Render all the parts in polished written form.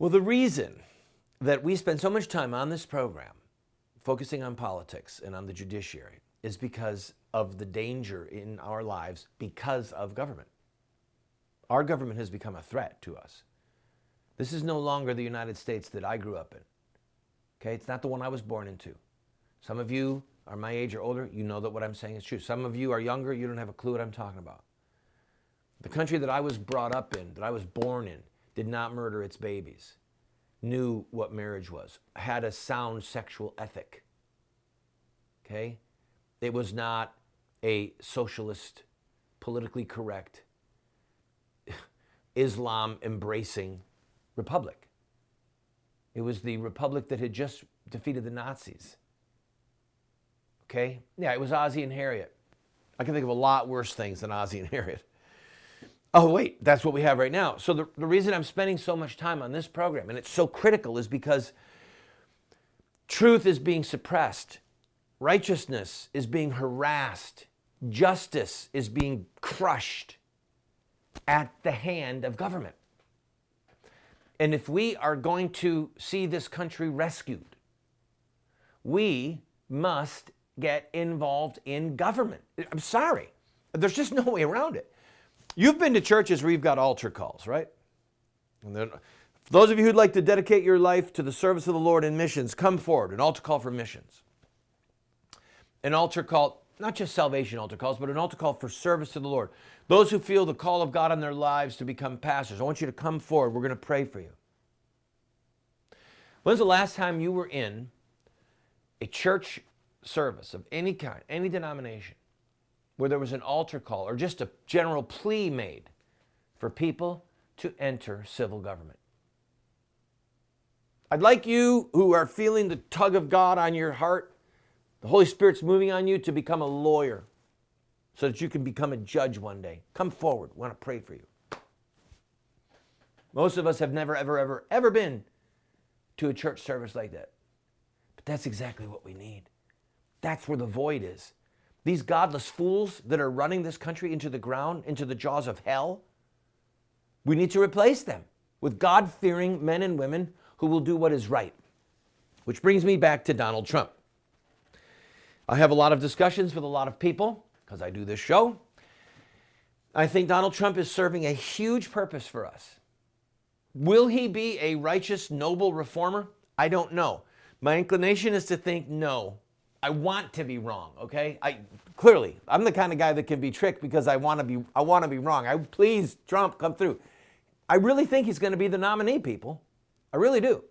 Well, the reason that we spend so much time on this program focusing on politics and on the judiciary is because of the danger in our lives because of government. Our government has become a threat to us. This is no longer the United States that I grew up in. Okay, it's not the one I was born into. Some of you are my age or older, you know that what I'm saying is true. Some of you are younger, you don't have a clue what I'm talking about. The country that I was brought up in, that I was born in, did not murder its babies, knew what marriage was, had a sound sexual ethic. Okay? It was not a socialist, politically correct, Islam embracing republic. It was the republic that had just defeated the Nazis. Okay? Yeah, it was Ozzie and Harriet. I can think of a lot worse things than Ozzie and Harriet. Oh, wait, that's what we have right now. So the reason I'm spending so much time on this program, and it's so critical, is because truth is being suppressed. Righteousness is being harassed. Justice is being crushed at the hand of government. And if we are going to see this country rescued, we must get involved in government. I'm sorry. There's just no way around it. You've been to churches where you've got altar calls, right? And then, for those of you who'd like to dedicate your life to the service of the Lord in missions, come forward. An altar call for missions. An altar call, not just salvation altar calls, but an altar call for service to the Lord. Those who feel the call of God on their lives to become pastors, I want you to come forward. We're going to pray for you. When's the last time you were in a church service of any kind, any denomination, where there was an altar call or just a general plea made for people to enter civil government? I'd like you who are feeling the tug of God on your heart, the Holy Spirit's moving on you, to become a lawyer so that you can become a judge one day. Come forward. We want to pray for you. Most of us have never, ever been to a church service like that. But that's exactly what we need. That's where the void is. These godless fools that are running this country into the ground, into the jaws of hell, we need to replace them with God-fearing men and women who will do what is right. Which brings me back to Donald Trump. I have a lot of discussions with a lot of people because I do this show. I think Donald Trump is serving a huge purpose for us. Will he be a righteous, noble reformer? I don't know. My inclination is to think no. I want to be wrong, okay? I'm the kind of guy that can be tricked because I want to be wrong. Please, Trump, come through. I really think he's going to be the nominee, people. I really do.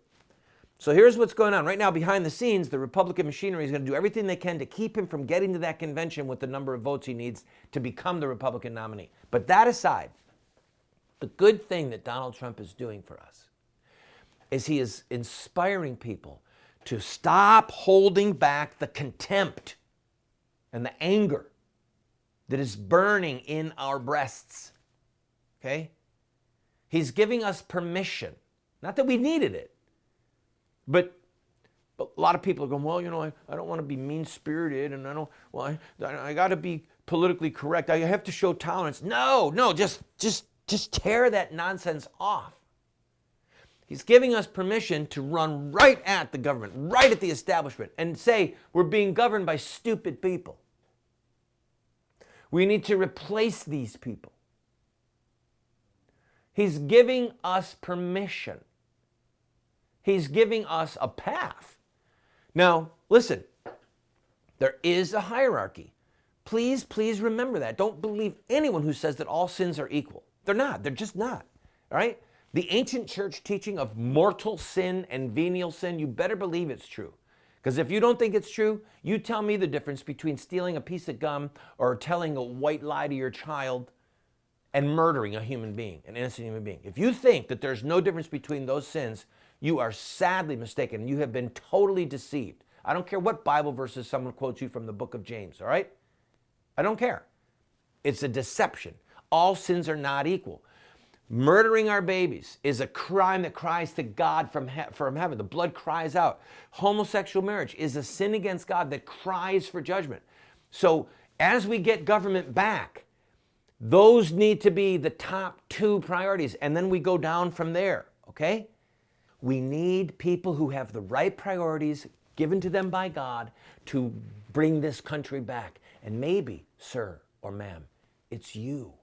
So here's what's going on. Right now, behind the scenes, the Republican machinery is going to do everything they can to keep him from getting to that convention with the number of votes he needs to become the Republican nominee. But that aside, the good thing that Donald Trump is doing for us is he is inspiring people to stop holding back the contempt and the anger that is burning in our breasts. Okay? He's giving us permission. Not that we needed it, but a lot of people are going, well, you know, I don't want to be mean-spirited, and I got to be politically correct. I have to show tolerance. No, just tear that nonsense off. He's giving us permission to run right at the government, right at the establishment, and say we're being governed by stupid people. We need to replace these people. He's giving us permission. He's giving us a path. Now, listen, there is a hierarchy. Please remember that. Don't believe anyone who says that all sins are equal. They're not. They're just not. All right? The ancient church teaching of mortal sin and venial sin, you better believe it's true. Because if you don't think it's true, you tell me the difference between stealing a piece of gum or telling a white lie to your child and murdering a human being, an innocent human being. If you think that there's no difference between those sins, you are sadly mistaken. You have been totally deceived. I don't care what Bible verses someone quotes you from the book of James, all right? I don't care. It's a deception. All sins are not equal. Murdering our babies is a crime that cries to God from heaven. The blood cries out. Homosexual marriage is a sin against God that cries for judgment. So as we get government back, those need to be the top two priorities, and then we go down from there, okay? We need people who have the right priorities given to them by God to bring this country back. And maybe, sir or ma'am, it's you.